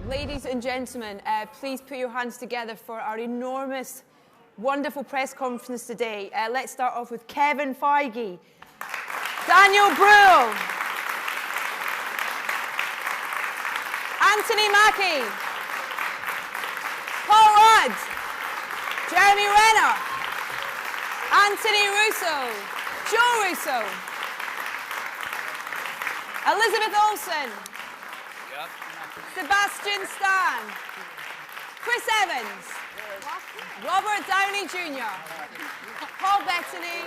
Ladies and gentlemen, please put your hands together for our enormous, wonderful press conference today. Let's start off with Kevin Feige, Daniel Brühl, Anthony Mackie, Paul Rudd, Jeremy Renner, Anthony Russo, Joe Russo, Elizabeth Olsen, Sebastian Stan, Chris Evans, Robert Downey Jr., Paul Bettany,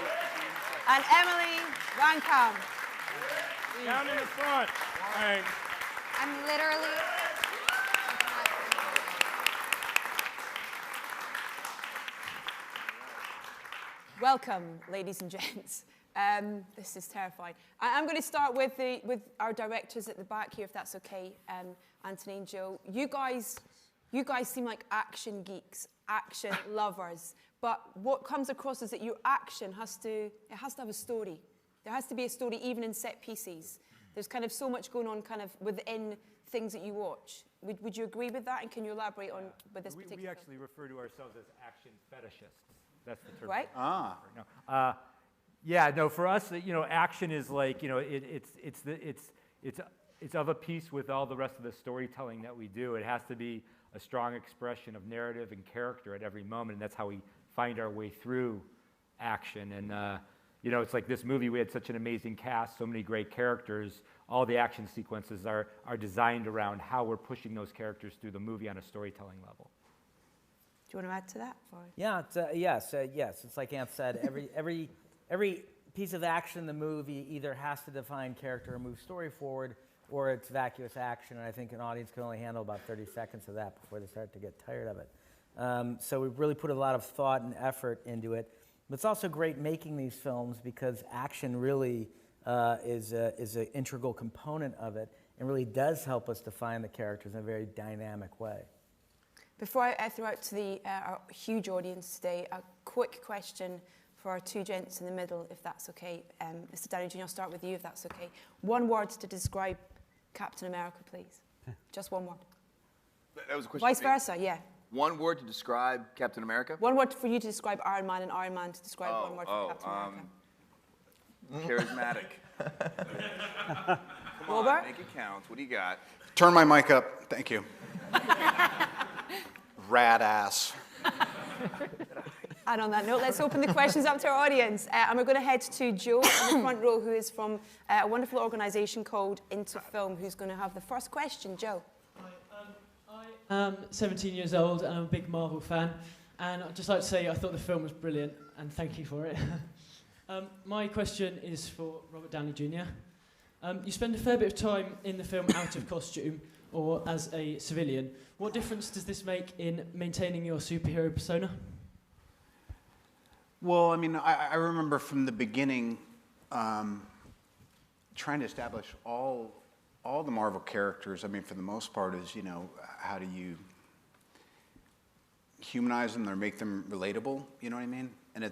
and Emily Van Camp. Down in the front. Thanks. I'm literally... Welcome, ladies and gents. This is terrifying. I'm going to start with our directors at the back here, if that's okay. Anthony and Joe, you guys seem like action geeks, action lovers. But what comes across is that your action has to have a story. There has to be a story, even in set pieces. There's kind of so much going on, kind of within things that you watch. Would you agree with that? And can you elaborate on with this particular? We actually refer to ourselves as action fetishists. That's the term. Right. No. Yeah, no. For us, action is like, it's of a piece with all the rest of the storytelling that we do. It has to be a strong expression of narrative and character at every moment, and that's how we find our way through action. And it's like this movie. We had such an amazing cast, so many great characters. All the action sequences are designed around how we're pushing those characters through the movie on a storytelling level. Do you want to add to that? Yeah, yes. It's like Anth said, every piece of action in the movie either has to define character or move story forward, or it's vacuous action, and I think an audience can only handle about 30 seconds of that before they start to get tired of it. So we've really put a lot of thought and effort into it. But it's also great making these films because action really is an integral component of it and really does help us define the characters in a very dynamic way. Before I throw out to our huge audience today, a quick question for our two gents in the middle, if that's okay. Mr. Downey Jr., I'll start with you, if that's okay. One word to describe Captain America, please. Just one word. That was a question. Vice versa, yeah. One word to describe Captain America? One word for you to describe Iron Man, and Iron Man to describe one word for Captain America. Charismatic. Come on, Robert? make it count. What do you got? Turn my mic up. Thank you. Rad ass. And on that note, let's open the questions up to our audience. And we're going to head to Joe in the front row, who is from a wonderful organisation called Into Film, who's going to have the first question. Joe. Hi, I'm 17 years old and I'm a big Marvel fan. And I'd just like to say I thought the film was brilliant and thank you for it. My question is for Robert Downey Jr. You spend a fair bit of time in the film out of costume or as a civilian. What difference does this make in maintaining your superhero persona? Well, I mean, I remember from the beginning trying to establish all the Marvel characters. I mean, for the most part, is how do you humanize them or make them relatable? You know what I mean? And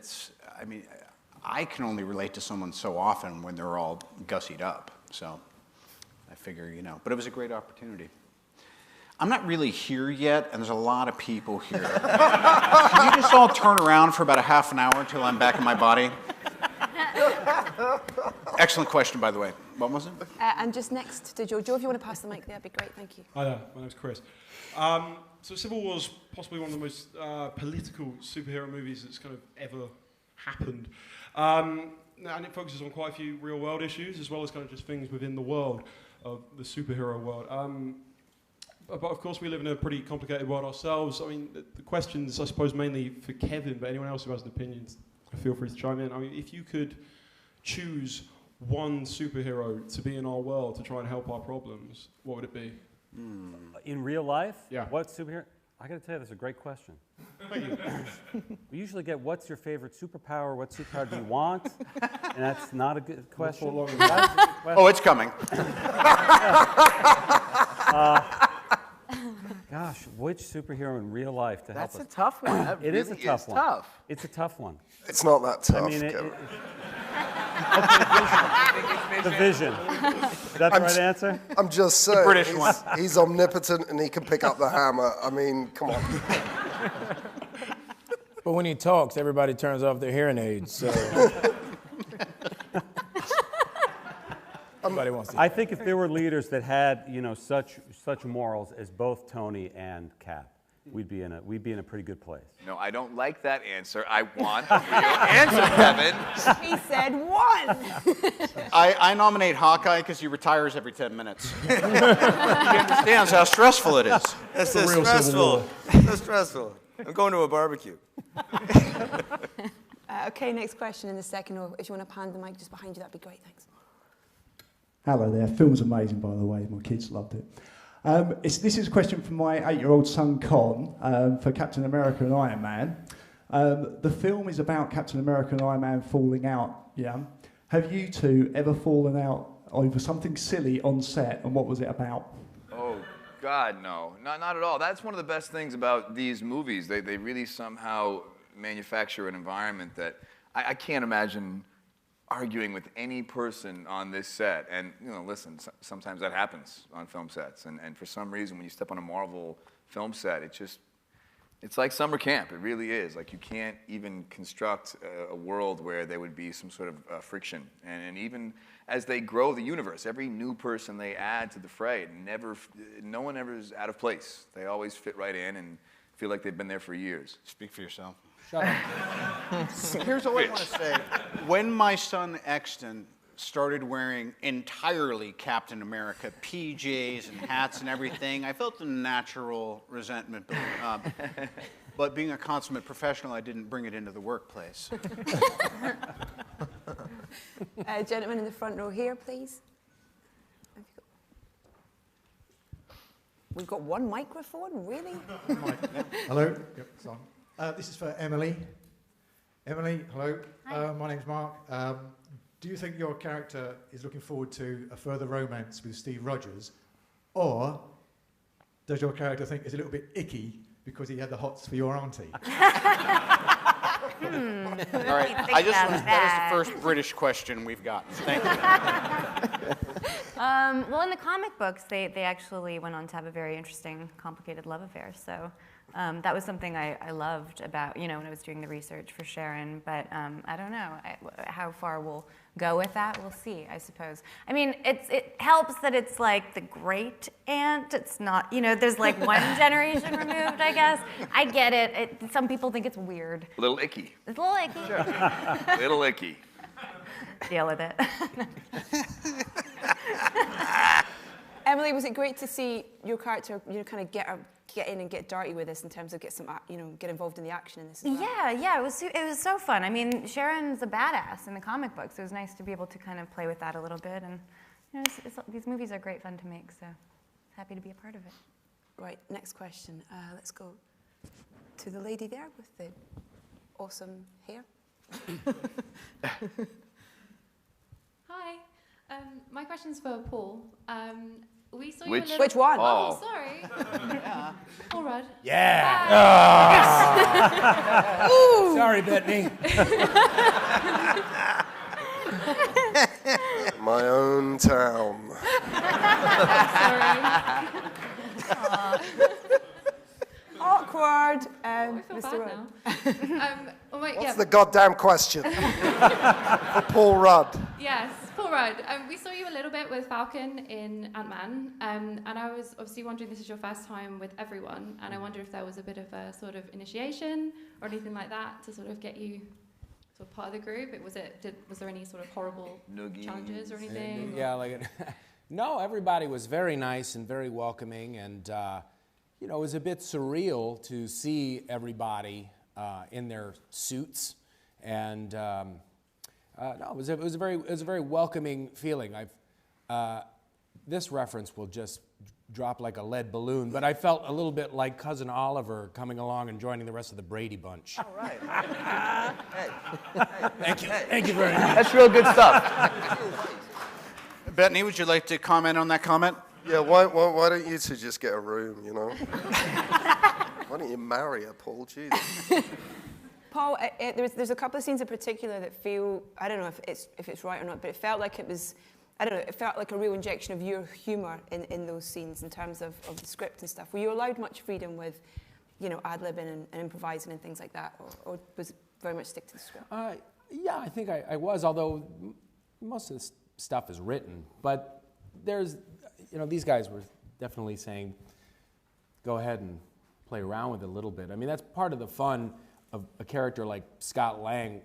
I can only relate to someone so often when they're all gussied up. So I figure, but it was a great opportunity. I'm not really here yet, and there's a lot of people here. Can you just all turn around for about a half an hour until I'm back in my body? Excellent question, by the way. What was it? And just next to Joe. Joe, if you want to pass the mic there, that'd be great. Thank you. Hi there, my name's Chris. So Civil War is possibly one of the most political superhero movies that's kind of ever happened. And it focuses on quite a few real-world issues, as well as kind of just things within the world of the superhero world. But of course, we live in a pretty complicated world ourselves. I mean, the question's, I suppose, mainly for Kevin, but anyone else who has an opinion, feel free to chime in. I mean, if you could choose one superhero to be in our world to try and help our problems, what would it be? In real life? Yeah. What superhero? I got to tell you, that's a great question. Thank you. We usually get, what's your favorite superpower? What superpower do you want? And that's not a good question. Oh, it's coming. Gosh, which superhero in real life to help us? That's a tough one. That it really is a tough one. Tough. It's a tough one. It's not that tough, I mean, Kevin. The Vision. Is that the right answer? I'm just saying. British one. He's omnipotent and he can pick up the hammer. I mean, come on. But when he talks, everybody turns off their hearing aids. So. Everybody wants to. I think if there were leaders that had, such morals as both Tony and Cap, we'd be in a pretty good place. No, I don't like that answer. I want a real answer, Kevin. He said one. I nominate Hawkeye because he retires every 10 minutes. He understands how stressful it is. That's so stressful. So stressful. I'm going to a barbecue. Okay, next question in the second, or if you want to pan the mic just behind you, that'd be great, thanks. Hello there. Film was amazing, by the way. My kids loved it. This is a question from my 8-year-old son, Con, for Captain America and Iron Man. The film is about Captain America and Iron Man falling out, yeah? Have you two ever fallen out over something silly on set, and what was it about? Oh, God, no. Not at all. That's one of the best things about these movies. They really somehow manufacture an environment that I can't imagine arguing with any person on this set. And, listen, sometimes that happens on film sets. And for some reason, when you step on a Marvel film set, it's like summer camp. It really is. Like, you can't even construct a world where there would be some sort of friction. And even as they grow the universe, every new person they add to the fray, no one ever is out of place. They always fit right in and feel like they've been there for years. Speak for yourself. Shut up. Here's all I want to say. When my son Exton started wearing entirely Captain America PJs and hats and everything, I felt a natural resentment building up. But being a consummate professional, I didn't bring it into the workplace. Gentleman in the front row here, please. We've got one microphone, really? Hello. Yep, it's on. This is for Emily. Emily, hello. My name's Mark. Do you think your character is looking forward to a further romance with Steve Rogers, or does your character think it's a little bit icky because he had the hots for your auntie? All right, that is the first British question we've gotten. Thank you. Well, in the comic books, they actually went on to have a very interesting, complicated love affair. So that was something I loved about, when I was doing the research for Sharon. But I don't know how far we'll go with that. We'll see, I suppose. I mean, it helps that it's like the great aunt. It's not, there's like one generation removed, I guess. I get it. Some people think it's weird. A little icky. It's a little icky. Sure. A little icky. Deal with it. Emily, was it great to see your character, kind of get in and get dirty with this in terms of get involved in the action in this as well? Yeah, it was so fun. I mean, Sharon's a badass in the comic books. It was nice to be able to kind of play with that a little bit, and these movies are great fun to make. So happy to be a part of it. Right, next question. Let's go to the lady there with the awesome hair. Hi. My question's for Paul. We saw Which? you a Which one? Oh, sorry. Yeah. Paul Rudd. Yeah. Sorry, Bettany. My own town. Sorry. Awkward. I feel Mr. bad now. What's the goddamn question? For Paul Rudd. Yes, Paul Rudd. We saw you a little bit with Falcon in Ant-Man, and I was obviously wondering, this is your first time with everyone, and I wonder if there was a bit of a sort of initiation or anything like that to sort of get you sort of part of the group. Was there any sort of horrible challenges or anything? Yeah, no, everybody was very nice and very welcoming, and it was a bit surreal to see everybody in their suits, and no, it was a very welcoming feeling. This reference will just drop like a lead balloon, but I felt a little bit like Cousin Oliver coming along and joining the rest of the Brady Bunch. All right. Thank you very much. That's real good stuff. Bettany, would you like to comment on that comment? Yeah, why don't you two just get a room, Why don't you marry her, Paul? Jesus. Paul, there's a couple of scenes in particular that feel, I don't know if it's right or not, but it felt like it was, I don't know, it felt like a real injection of your humour in those scenes in terms of the script and stuff. Were you allowed much freedom with, ad-libbing and improvising and things like that, or was it very much stick to the script? Yeah, I think I was, although most of this stuff is written. But there's, these guys were definitely saying, go ahead and play around with it a little bit. I mean, that's part of the fun of a character like Scott Lang.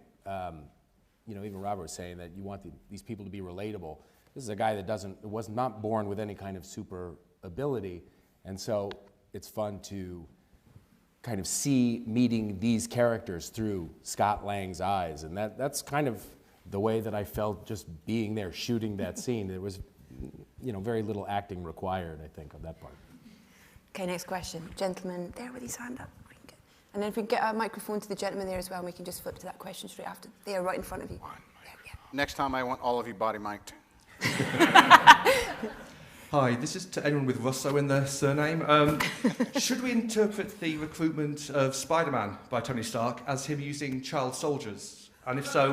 Even Robert was saying that you want these people to be relatable. This is a guy that was not born with any kind of super ability, and so it's fun to kind of see meeting these characters through Scott Lang's eyes, and that's kind of the way that I felt just being there, shooting that scene. There was, very little acting required, I think, on that part. Okay, next question. Gentleman there with his hand up. And then if we can get a microphone to the gentleman there as well, and we can just flip to that question straight after. They are right in front of you. Next time I want all of you body mic'd. Hi, this is to anyone with Russo in their surname. Should we interpret the recruitment of Spider-Man by Tony Stark as him using child soldiers? And if so,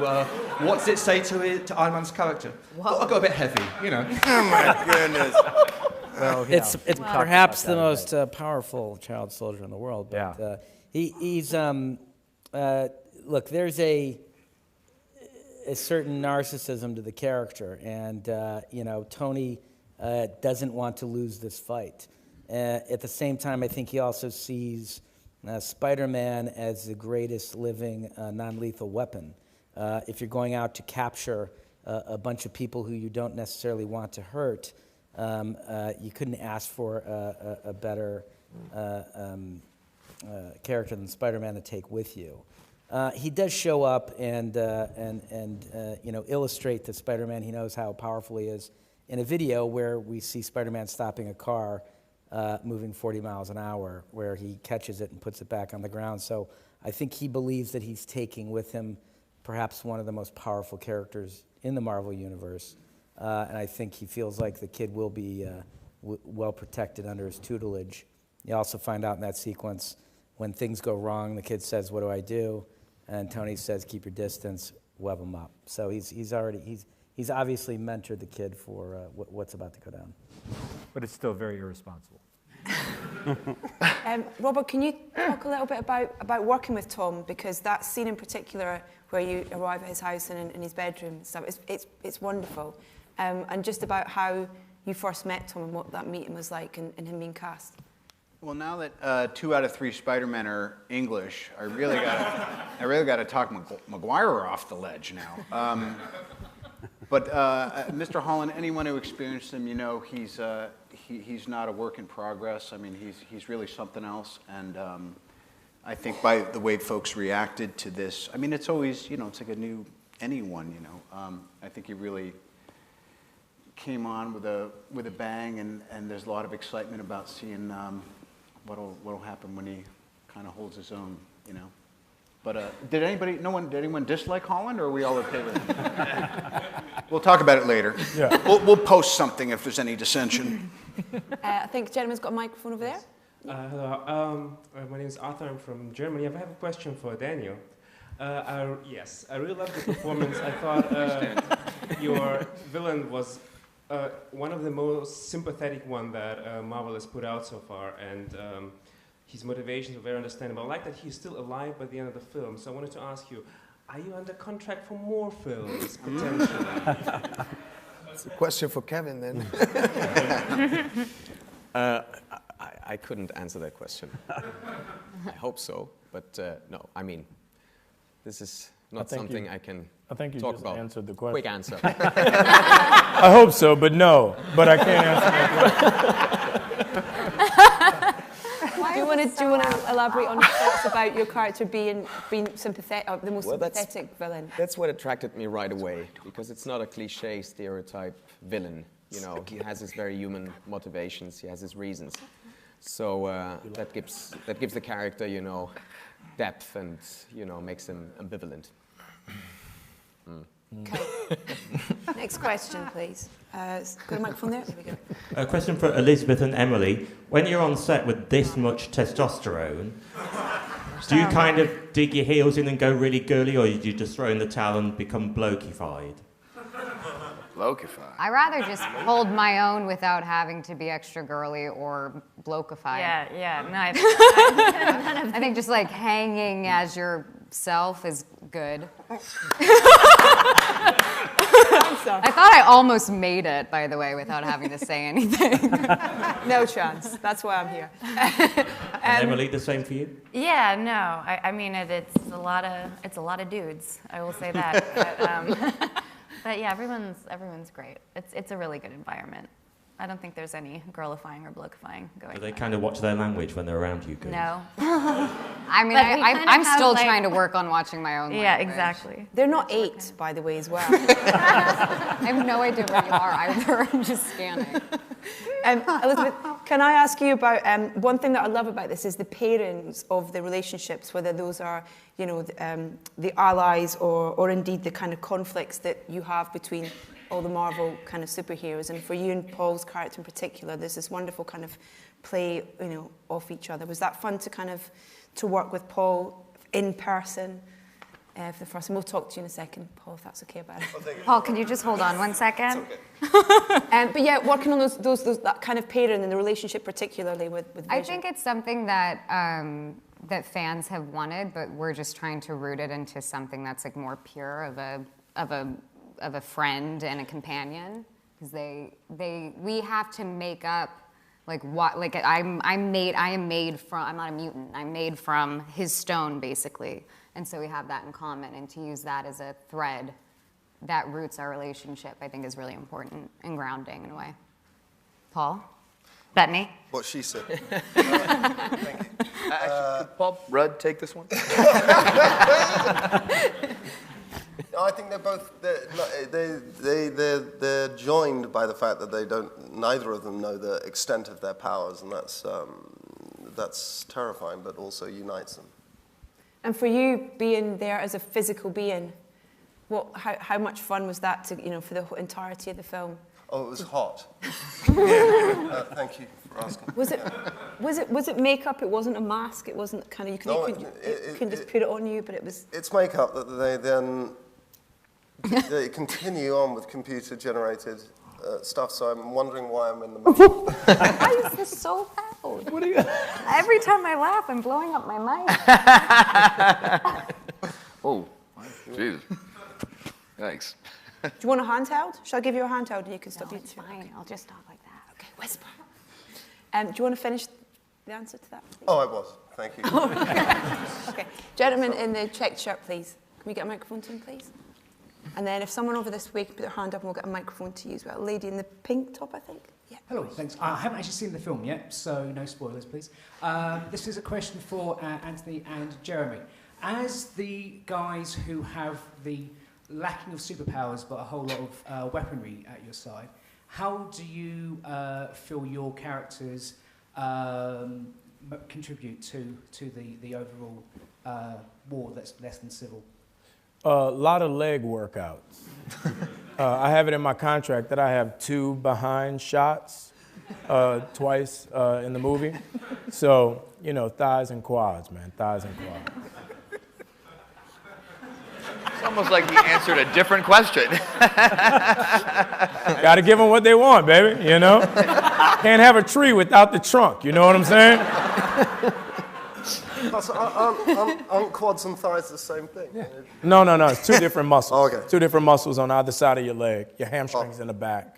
what does it say to Iron Man's character? Well, I got a bit heavy, Oh my goodness. Well, it's perhaps the most powerful child soldier in the world. But he's look. There's a certain narcissism to the character, and Tony doesn't want to lose this fight. At the same time, I think he also sees Spider-Man as the greatest living non-lethal weapon. If you're going out to capture a bunch of people who you don't necessarily want to hurt, you couldn't ask for a better character than Spider-Man to take with you. He does show up and illustrate to Spider-Man he knows how powerful he is in a video where we see Spider-Man stopping a car moving 40 miles an hour, where he catches it and puts it back on the ground. So I think he believes that he's taking with him perhaps one of the most powerful characters in the Marvel Universe. And I think he feels like the kid will be well protected under his tutelage. You also find out in that sequence, when things go wrong, the kid says, "What do I do?" And Tony says, "Keep your distance, web him up." So he's obviously mentored the kid for what's about to go down. But it's still very irresponsible. Robert, can you talk a little bit about working with Tom? Because that scene in particular, where you arrive at his house and in his bedroom and stuff, it's wonderful. And just about how you first met Tom and what that meeting was like and him being cast. Well, now that 2 out of 3 Spider-Men are English, I really got to talk Maguire off the ledge now. But Mr. Holland, anyone who experienced him, he's not a work in progress. I mean, he's really something else. And I think by the way folks reacted to this, I mean, it's always, it's like a new anyone, I think he really came on with a bang, and there's a lot of excitement about seeing what'll happen when he kind of holds his own, But did anyone dislike Holland, or are we all okay with him? We'll talk about it later. Yeah. We'll post something if there's any dissension. I think the gentleman's got a microphone over there. Hello, my name is Arthur. I'm from Germany. I have a question for Daniel. I really loved the performance. I thought your villain was one of the most sympathetic one that Marvel has put out so far, and his motivations are very understandable. I like that he's still alive by the end of the film. So I wanted to ask you, are you under contract for more films, potentially? It's a question for Kevin, then. I couldn't answer that question. I hope so, but no. I mean, this is not something I can I think you talk just about. answered the question. Quick answer. I hope so, but no. But I can't answer that question. Do you want to elaborate on your thoughts about your character being sympathetic, the most sympathetic villain? That's what attracted me right away, because it's not a cliche stereotype villain. He has his very human motivations. He has his reasons. So that gives the character, depth and makes him ambivalent. Okay. Next question, please. Got a microphone there? There we go. A question for Elizabeth and Emily. When you're on set with this much testosterone, Do you kind of dig your heels in and go really girly, or do you just throw in the towel and become blokified? Blokified. I rather just hold my own without having to be extra girly or blokified. Yeah, no, I think just like hanging as yourself is good. I thought I almost made it, by the way, without having to say anything. No chance. That's why I'm here. And Emily, the same for you? Yeah, no. I mean, it's a lot of dudes. I will say that. But yeah, everyone's great. It's a really good environment. I don't think there's any girlifying or blokifying going on. Do they kind of watch their language when they're around you? Girls? No. I mean, I'm still trying to work on watching my own language. Yeah, exactly. They're not 8, by the way, as well. I have no idea where you are either. I'm just scanning. Elizabeth, can I ask you about one thing that I love about this is the pairings of the relationships, whether those are, you know, the allies or indeed the kind of conflicts that you have between all the Marvel kind of superheroes. And for you and Paul's character in particular, there's this wonderful kind of play, you know, off each other. Was that fun to work with Paul in person? For the first, and we'll talk to you in a second, Paul, if that's okay about it. Paul, can you just hold on 1 second? But yeah, working on that kind of pairing and the relationship, particularly with Vision. I think it's something that that fans have wanted, but we're just trying to root it into something that's like more pure of a friend and a companion, because we have to make up like what, like I am made from, I'm not a mutant, I'm made from his stone basically. And so we have that in common, and to use that as a thread that roots our relationship, I think is really important and grounding in a way. Paul? Bettany? What she said. Thank you. Could Paul Rudd take this one? No, I think they're both, they're joined by the fact that neither of them know the extent of their powers, and that's terrifying, but also unites them. And for you, being there as a physical being, how much fun was that for the entirety of the film? Oh, it was hot. Thank you for asking. Was it makeup? It wasn't a mask. It wasn't kind of you couldn't just put it on you, but it was. It's makeup that they then they continue on with computer-generated stuff. So I'm wondering why I'm in the movie. Why is this so loud? What are you? Every time I laugh, I'm blowing up my mic. Oh, Jesus. Yikes. Do you want a handheld? Shall I give you a handheld and you can stop? No, it's fine. Okay. I'll just talk like that. Okay, whisper. Do you want to finish the answer to that, please? Oh, I was. Thank you. Okay. Gentleman in the checked shirt, please. Can we get a microphone to him, please? And then if someone over this way can put their hand up, and we'll get a microphone to you as well. A lady in the pink top, I think. Yeah. Hello, thanks. I haven't actually seen the film yet, so no spoilers, please. This is a question for Anthony and Jeremy. As the guys who have the lacking of superpowers but a whole lot of weaponry at your side, how do you feel your characters contribute to the overall war that's less than civil? A lot of leg workouts. I have it in my contract that I have 2 behind shots twice in the movie. So, thighs and quads, man, thighs and quads. It's almost like he answered a different question. Got to give them what they want, baby, Can't have a tree without the trunk, you know what I'm saying? So aren't quads and thighs the same thing? Yeah. No, it's 2 different muscles. Oh, okay. 2 different muscles on either side of your leg. Your hamstrings in the back.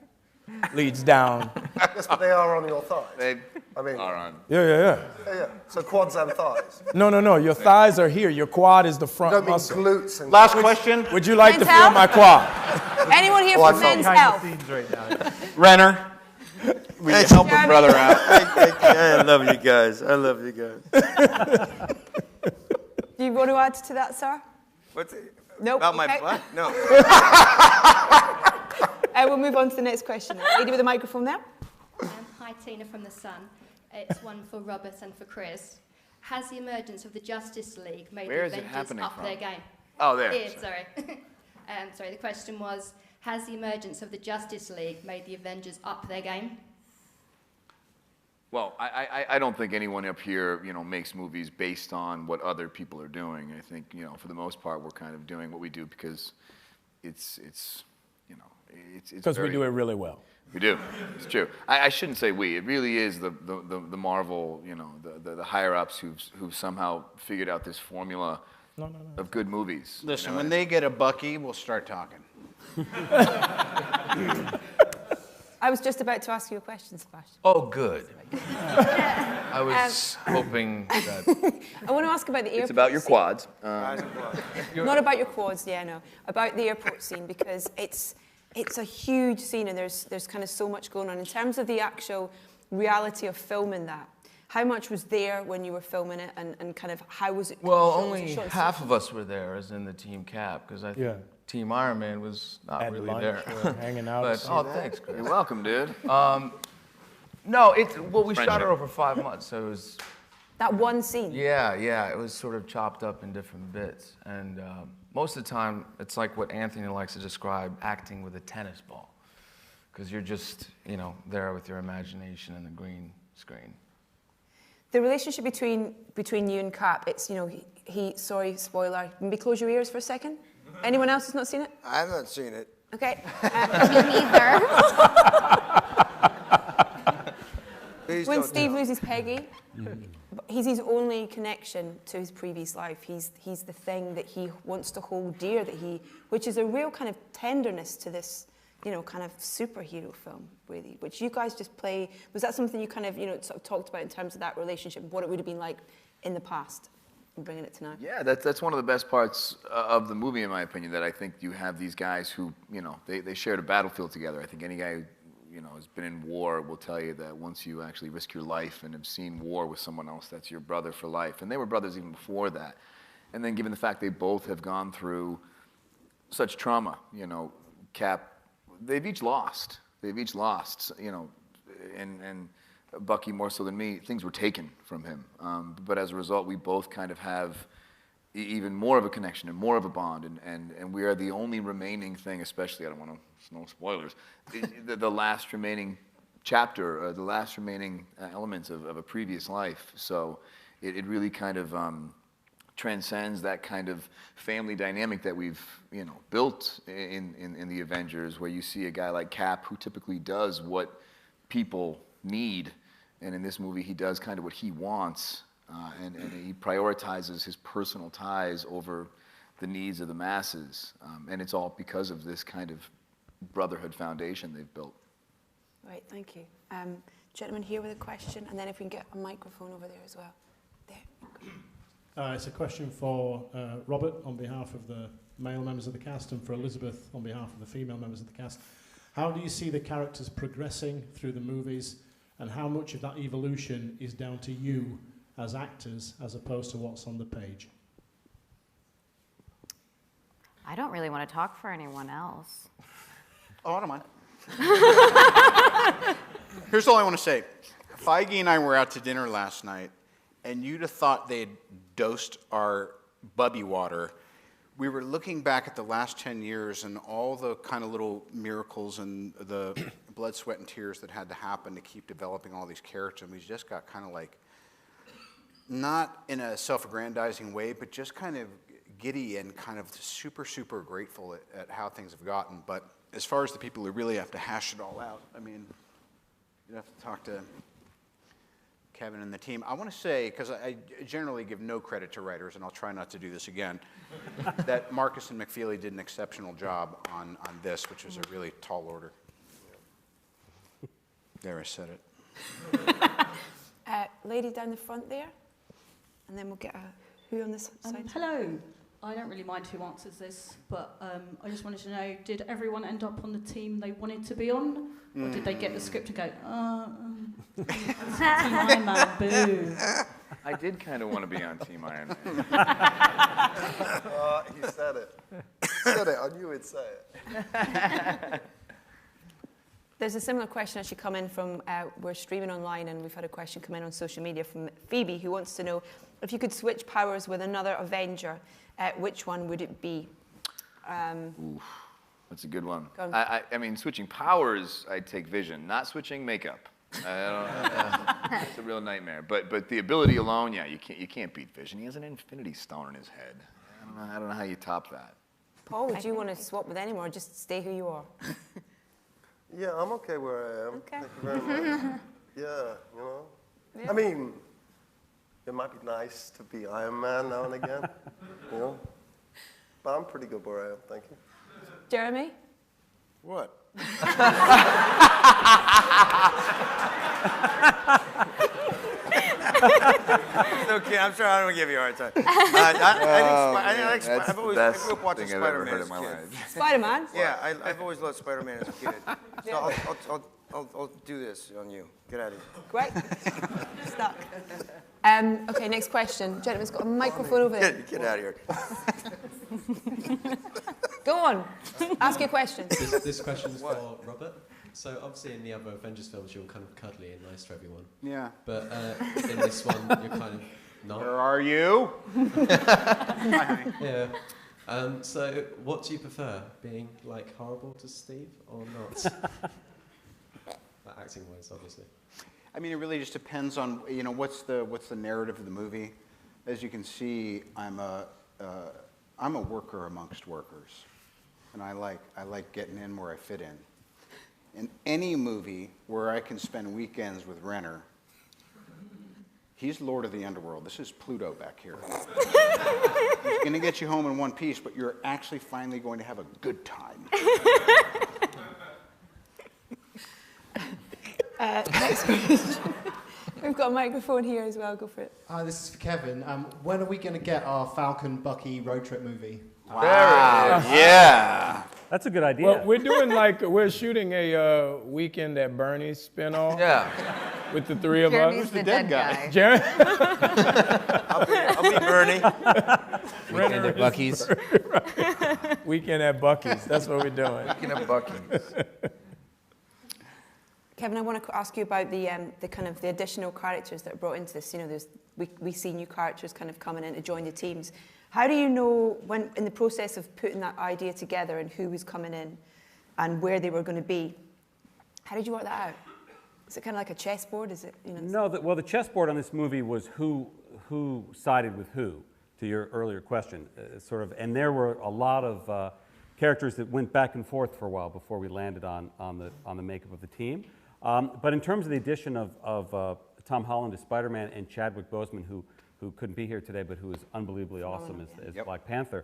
Leads down. Yes, but they are on your thighs. They are on. Yeah. Yeah. So quads and thighs. No. Your thighs are here. Your quad is the front You don't mean muscle. glutes and Last question. Would you like to feel my quad? Anyone here from Men's Health? Renner. We help a brother out. I love you guys. Do you want to add to that, sir? What's it? Nope. About my okay. butt? No. We'll move on to the next question. Lady with the microphone there. Hi, Tina from The Sun. It's one for Robert and for Chris. Has the emergence of the Justice League made Where the is it Avengers happening up from? their game? Oh, there. Here, sorry. Sorry, the question was, has the emergence of the Justice League made the Avengers up their game? Well, I don't think anyone up here, makes movies based on what other people are doing. I think, for the most part, we're kind of doing what we do because it's because we do it really well. We do. It's true. I shouldn't say we. It really is the Marvel, the higher ups who've somehow figured out this formula of good movies. Listen, when they get a Bucky, we'll start talking. I was just about to ask you a question, Sebastian. Oh, good. I was hoping that... I want to ask about the airport. It's about your quads. Not about your quads, yeah, no. About the airport scene, because it's a huge scene and there's kind of so much going on. In terms of the actual reality of filming that, how much was there when you were filming it and kind of how was it? Well, only half of us were there, as in the Team Cap, because I think Team Iron Man was not At really lunch there. hanging out. But, thanks, Chris. You're welcome, dude. No, we Friendship. shot it over 5 months, so it was... That one scene? Yeah, it was sort of chopped up in different bits. And most of the time, it's like what Anthony likes to describe, acting with a tennis ball. Because you're just, there with your imagination and the green screen. The relationship between you and Cap, it's, sorry, spoiler, maybe close your ears for a second. Anyone else has not seen it? I've not seen it. Okay. Me neither. When Steve loses Peggy, he's his only connection to his previous life. He's the thing that he wants to hold dear, which is a real kind of tenderness to this, kind of superhero film, really, which you guys just play. Was that something you kind of, sort of talked about in terms of that relationship, what it would have been like in the past, and bringing it to now? Yeah, that's one of the best parts of the movie, in my opinion, that I think you have these guys who, they shared a battlefield together. I think any guy who, has been in war will tell you that once you actually risk your life and have seen war with someone else, that's your brother for life. And they were brothers even before that. And then given the fact they both have gone through such trauma, Cap, they've each lost, and Bucky more so than me, things were taken from him. But as a result, we both kind of have even more of a connection and more of a bond, and we are the only remaining thing, especially, I don't want to, no spoilers, the last remaining chapter, the last remaining elements of a previous life. So it really kind of transcends that kind of family dynamic that we've built in the Avengers, where you see a guy like Cap who typically does what people need, and in this movie he does kind of what he wants, and he prioritizes his personal ties over the needs of the masses, and it's all because of this kind of brotherhood foundation they've built. Right, thank you. Gentleman here with a question, and then if we can get a microphone over there as well. There. It's a question for Robert on behalf of the male members of the cast, and for Elizabeth on behalf of the female members of the cast. How do you see the characters progressing through the movies, and how much of that evolution is down to you as actors as opposed to what's on the page? I don't really want to talk for anyone else. Oh, I don't mind. Here's all I want to say. Feige and I were out to dinner last night, and you'd have thought they'd dosed our bubby water. We were looking back at the last 10 years and all the kind of little miracles and the blood, sweat, and tears that had to happen to keep developing all these characters, and we just got kind of like, not in a self-aggrandizing way, but just kind of giddy and kind of super, super grateful at how things have gotten. But as far as the people who really have to hash it all out, I mean, you'd have to talk to Kevin and the team. I want to say, because I generally give no credit to writers, and I'll try not to do this again, that Marcus and McFeely did an exceptional job on this, which was a really tall order. There, I said it. Lady down the front there, and then we'll get who on this side? Hello. I don't really mind who answers this, but I just wanted to know, did everyone end up on the team they wanted to be on? Or did they get the script and go, Team Iron Man, boo? I did kind of want to be on Team Iron Man. He said it. He said it. I knew he'd say it. There's a similar question actually come in from, we're streaming online, and we've had a question come in on social media from Phoebe, who wants to know, if you could switch powers with another Avenger, which one would it be? Oof, that's a good one. I mean, switching powers, I'd take Vision. Not switching makeup. It's a real nightmare. But the ability alone, yeah, you can't beat Vision. He has an Infinity Stone in his head. I don't know how you top that. Paul, would you want to swap with anyone or just stay who you are? Yeah, I'm okay where I am. Okay. Thank you very much. Yeah, you know. Yeah. I mean, it might be nice to be Iron Man now and again, you know. But I'm pretty good where I am, thank you. Jeremy? What? It's okay, I'm sure I don't give you a hard time. I've always I grew up watching Spider-Man as a kid. Spider-Man? Yeah, I've always loved Spider-Man as a kid. So I'll do this on you. Get out of here. Great. Stuck. Okay, next question. Gentleman's got a microphone over there. Get out of here. Go on. Ask your question. This question is for Robert. So obviously in the other Avengers films you're kind of cuddly and nice to everyone. Yeah. But in this one you're kind of not. Where are you? Yeah. So what do you prefer? Being like horrible to Steve or not? Like, acting wise, obviously. I mean, it really just depends on, you know, what's the narrative of the movie. As you can see, I'm a worker amongst workers, and I like getting in where I fit in. In any movie where I can spend weekends with Renner, he's Lord of the Underworld. This is Pluto back here. He's going to get you home in one piece, but you're actually finally going to have a good time. Next question. We've got a microphone here as well. Go for it. Hi, this is for Kevin. When are we going to get our Falcon Bucky road trip movie? Wow. Yeah. That's a good idea. Well, we're shooting a Weekend at Bernie's spinoff. Yeah. With the three of Jeremy's us. the dead guy. Jeremy. I'll be Bernie. Weekend at Bucky's. Weekend at Bucky's. That's what we're doing. Weekend at Bucky's. Kevin, I want to ask you about the kind of the additional characters that are brought into this. You know, we see new characters kind of coming in to join the teams. How do you know when, in the process of putting that idea together and who was coming in and where they were going to be? How did you work that out? Is it kind of like a chessboard? Is it, you know? No, well, the chessboard on this movie was who sided with who, to your earlier question, and there were a lot of characters that went back and forth for a while before we landed on the makeup of the team. But in terms of the addition of Tom Holland as Spider-Man and Chadwick Boseman, who couldn't be here today, but who is unbelievably awesome as Black Panther,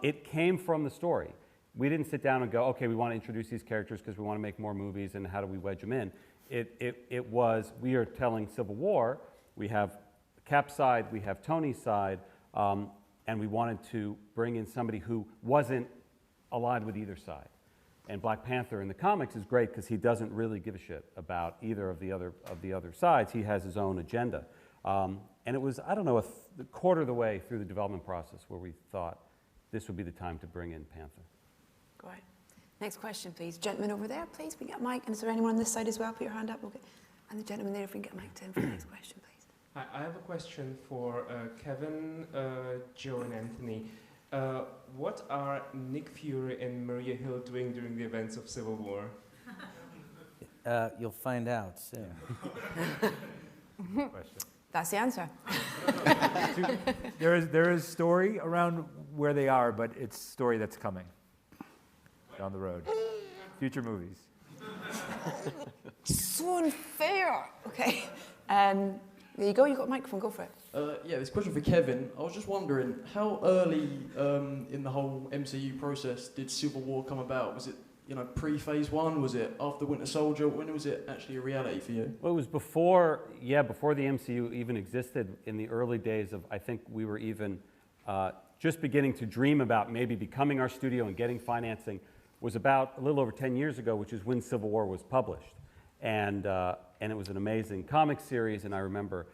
it came from the story. We didn't sit down and go, okay, we want to introduce these characters because we want to make more movies, and how do we wedge them in? It was, we are telling Civil War, we have Cap's side, we have Tony's side, and we wanted to bring in somebody who wasn't aligned with either side. And Black Panther in the comics is great because he doesn't really give a shit about either of the other sides. He has his own agenda. And it was, I don't know, a quarter of the way through the development process where we thought this would be the time to bring in Panther. Great. Next question, please. Gentleman over there, please. We get a mic. And is there anyone on this side as well? Put your hand up. Okay. And the gentleman there, if we can get a mic to him for the next question, please. Hi, I have a question for Kevin, Joe, and Anthony. What are Nick Fury and Maria Hill doing during the events of Civil War? You'll find out soon. That's the answer. There is story around where they are, but it's story that's coming down the road. Future movies. So unfair. Okay. There you go. You've got a microphone. Go for it. Yeah, this question for Kevin. I was just wondering, how early in the whole MCU process did Civil War come about? Was it, pre-Phase 1? Was it after Winter Soldier? When was it actually a reality for you? Well, it was before the MCU even existed. In the early days of, I think we were even just beginning to dream about maybe becoming our studio and getting financing, was about a little over 10 years ago, which is when Civil War was published. And it was an amazing comic series, and I remember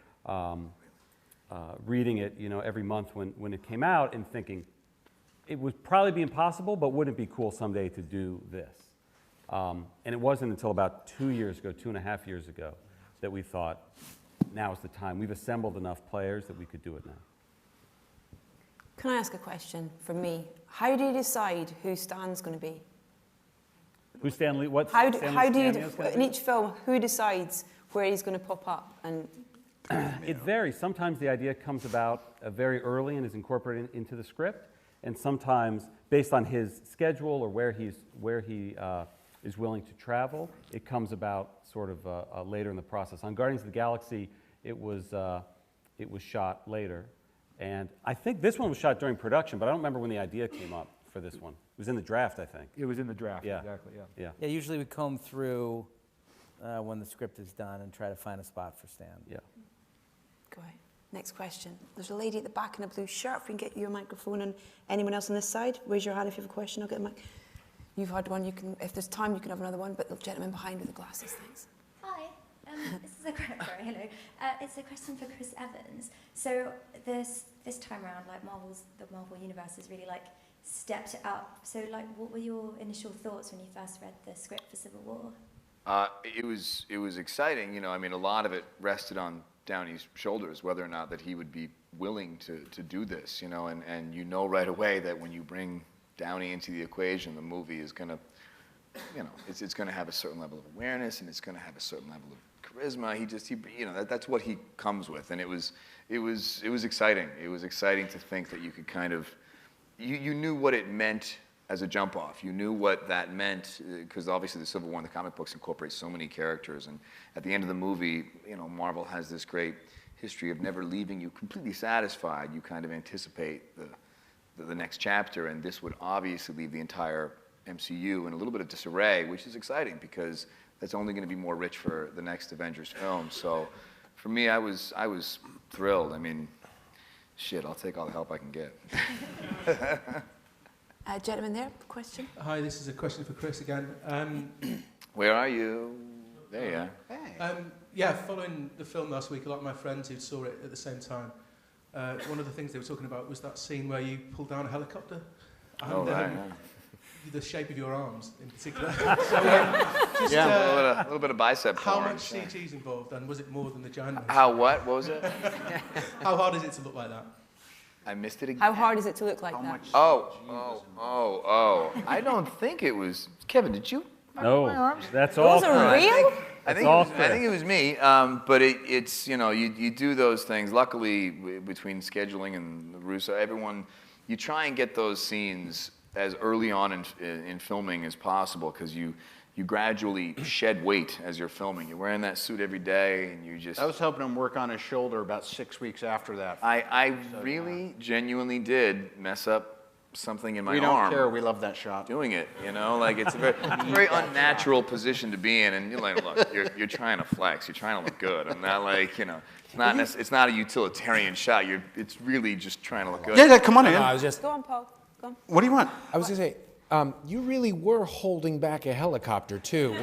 reading it, every month when it came out and thinking, it would probably be impossible, but wouldn't it be cool someday to do this? And it wasn't until about 2 years ago, 2.5 years ago, that we thought, now is the time. We've assembled enough players that we could do it now. Can I ask a question from me? How do you decide who Stan's going to be? Who's Stan Lee? What's How Stan do you, Lee's cameo's gonna in be? each film, who decides where he's going to pop up? And It varies. Sometimes the idea comes about very early and is incorporated into the script, and sometimes based on his schedule or where he is willing to travel, it comes about sort of later in the process. On Guardians of the Galaxy, it was shot later, and I think this one was shot during production, but I don't remember when the idea came up for this one. It was in the draft, I think. It was in the draft, yeah. exactly, Yeah. Yeah, usually we comb through when the script is done and try to find a spot for Stan. Yeah. Go ahead. Next question. There's a lady at the back in a blue shirt. If we can get you a microphone, and anyone else on this side, raise your hand if you have a question. I'll get a mic. You've had one. You can, if there's time, you can have another one. But the gentleman behind with the glasses, thanks. Hi. This is sorry, hello. It's a question for Chris Evans. So this time around, like the Marvel universe has really like stepped it up. So like, what were your initial thoughts when you first read the script for Civil War? It was exciting. You know, I mean, a lot of it rested on Downey's shoulders, whether or not that he would be willing to do this. You know, and you know right away that when you bring Downey into the equation, the movie is going to, you know, it's going to have a certain level of awareness, and it's going to have a certain level of charisma. He you know, that's what he comes with, and it was exciting. It was exciting to think that you could kind of, you knew what it meant as a jump off. You knew what that meant, because obviously the Civil War and the comic books incorporate so many characters, and at the end of the movie, you know, Marvel has this great history of never leaving you completely satisfied. You kind of anticipate the next chapter, and this would obviously leave the entire MCU in a little bit of disarray, which is exciting because that's only going to be more rich for the next Avengers film. So for me, I was thrilled. I mean, shit, I'll take all the help I can get. Gentleman there, question? Hi, this is a question for Chris again. Where are you? There you are. Hey. Yeah, following the film last week, a lot of my friends who saw it at the same time, one of the things they were talking about was that scene where you pull down a helicopter. And, right. The shape of your arms in particular. So, a little bit of bicep How porn, much CG is involved, and was it more than the giant? How what? What was it? How hard is it to look like that? I missed it again. How hard is it to look like that? Oh. I don't think it was. Kevin, did you? No, that's all. Those are real? I think it was me, but it's, you know, you do those things. Luckily, between scheduling and Russo, everyone, you try and get those scenes as early on in filming as possible, because you gradually shed weight as you're filming. You're wearing that suit every day, and you just... I was helping him work on his shoulder about 6 weeks after that. I really, genuinely did mess up something in my arm. We don't care. We love that shot. Doing it, you know, like it's a very unnatural position to be in, and you're like, look, you're trying to flex, you're trying to look good. I'm not like, you know, it's not a utilitarian shot. It's really just trying to look good. Yeah, come on in. Go on, Paul. Go on. What do you want? I was going to say, you really were holding back a helicopter, too.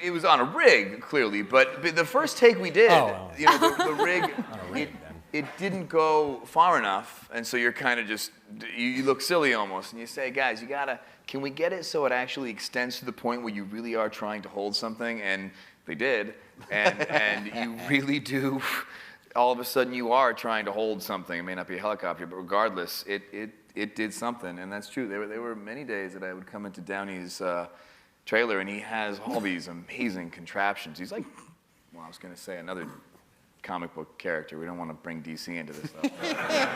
It was on a rig, clearly, but the first take we did, you know, the rig, it didn't go far enough, and so you're kind of just, you look silly almost, and you say, guys, can we get it so it actually extends to the point where you really are trying to hold something? And they did, and you really do. All of a sudden, you are trying to hold something. It may not be a helicopter, but regardless, it did something, and that's true. There were many days that I would come into Downey's trailer, and he has all these amazing contraptions. He's like, well, I was going to say another comic book character. We don't want to bring DC into this stuff.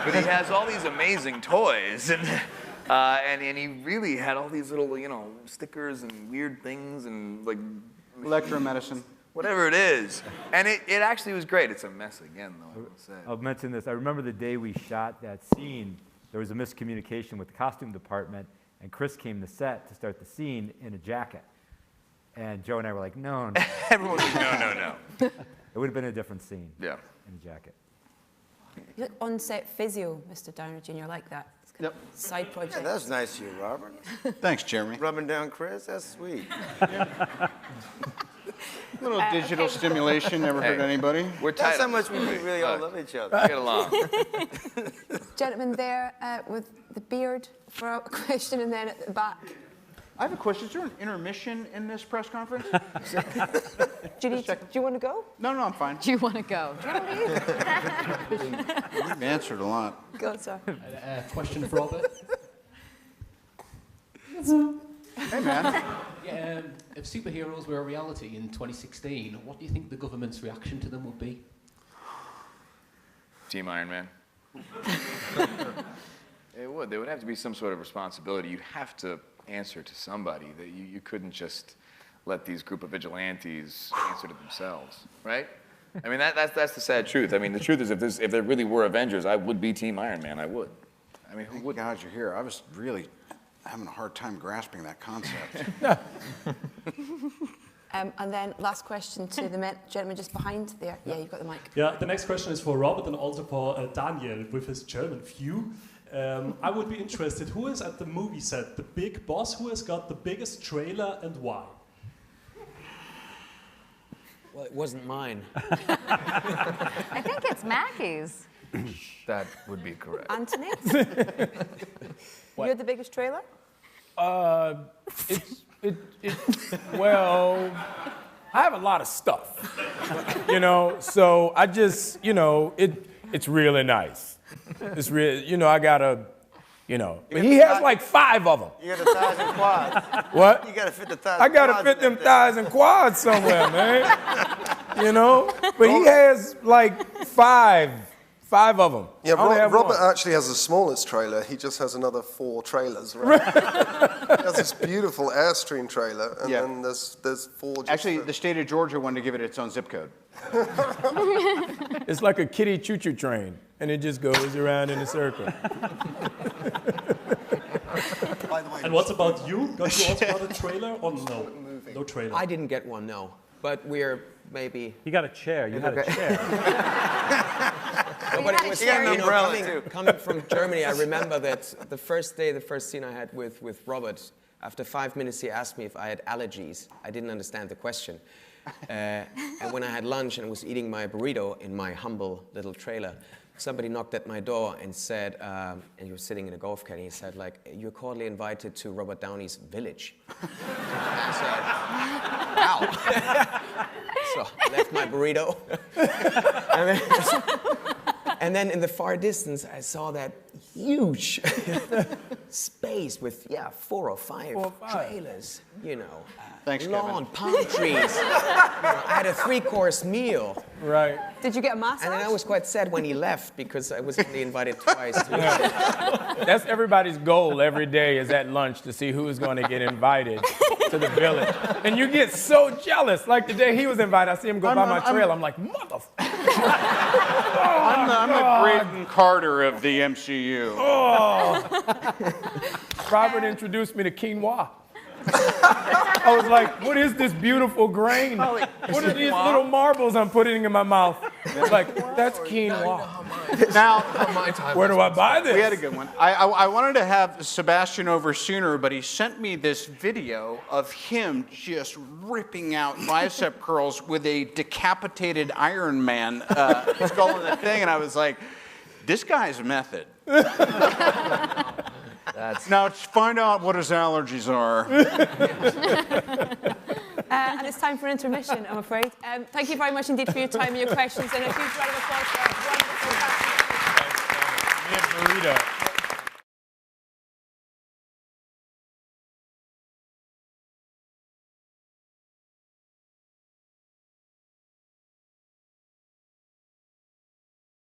But he has all these amazing toys, and he really had all these little, you know, stickers and weird things and like electromedicine. Whatever it is. And it actually was great. It's a mess again, though, I will say. I'll mention this. I remember the day we shot that scene, there was a miscommunication with the costume department, and Chris came to set to start the scene in a jacket. And Joe and I were like, no. Everyone was like, no. It would have been a different scene. Yeah. In a jacket. You look on-set physio, Mr. Downer Jr., like that. It's kind of side project. Yeah, that's nice of you, Robert. Thanks, Jeremy. Rubbing down Chris, that's sweet. A little digital stimulation never hurt anybody. That's how much we really all love each other. Get along. Gentleman there with the beard for a question, and then at the back. I have a question. Is there an intermission in this press conference? Do you want to go? No, I'm fine. Do you want to go? Do you want to leave? You've answered a lot. Go, sir. Question for Robert. Hey, man. Yeah, if superheroes were a reality in 2016, what do you think the government's reaction to them would be? Team Iron Man. It would. There would have to be some sort of responsibility. You'd have to answer to somebody. That you couldn't just let these group of vigilantes answer to themselves, right? I mean, that's the sad truth. I mean, the truth is, if there really were Avengers, I would be Team Iron Man. I would. I mean, who would? God, you're here. I was really having a hard time grasping that concept. And then last question to the gentleman just behind there. Yeah, you've got the mic. Yeah, the next question is for Robert and also for Daniel with his German view. I would be interested, who is at the movie set the big boss? Who has got the biggest trailer and why? Well, it wasn't mine. I think it's Mackie's. That would be correct. Anthony? You're the biggest trailer? Well, I have a lot of stuff, you know, so I just, you know, it's really nice. It's really, you know, I gotta, you know, but he has like 5 of them. You got the thighs and quads. What? You gotta fit the thighs. I gotta fit them thighs and quads somewhere, man. You know, but he has like 5 of them. Yeah, I only have Robert one. actually has the smallest trailer. He just has another 4 trailers, right? He has this beautiful Airstream trailer, and then there's 4. Just Actually, the state of Georgia wanted to give it its own zip code. It's like a kiddie choo-choo train, and it just goes around in a circle. And what about you? Got you also got a trailer or no? No trailer. I didn't get one, no. But we're maybe... You got a chair. You had a chair. No, but it was, coming from Germany, I remember that the first scene I had with Robert, after 5 minutes he asked me if I had allergies. I didn't understand the question. And when I had lunch and was eating my burrito in my humble little trailer, somebody knocked at my door and said, and he was sitting in a golf cart, and he said, like, "You're cordially invited to Robert Downey's village." I said, "Wow." So I left my burrito. And then in the far distance, I saw that huge space with, 4 or 5 trailers, you know. Thanks, lawn, Kevin. palm trees. I had a 3-course meal. Right. Did you get a massage? And then I was quite sad when he left because I was only invited twice. That's everybody's goal every day is at lunch to see who's going to get invited to the village. And you get so jealous. Like the day he was invited, I see him go by my trail. I'm like, motherfucker. I'm the Graydon Carter of the MCU. Robert introduced me to quinoa. I was like, what is this beautiful grain? What are these little marbles I'm putting in my mouth? Like, that's quinoa. Now, where do I buy this? We had a good one. I wanted to have Sebastian over sooner, but he sent me this video of him just ripping out bicep curls with a decapitated Iron Man skull in the thing, and I was like, this guy's a method. Now let's find out what his allergies are. And it's time for an intermission, I'm afraid. Thank you very much indeed for your time and your questions, and a huge round of applause for our wonderful burrito.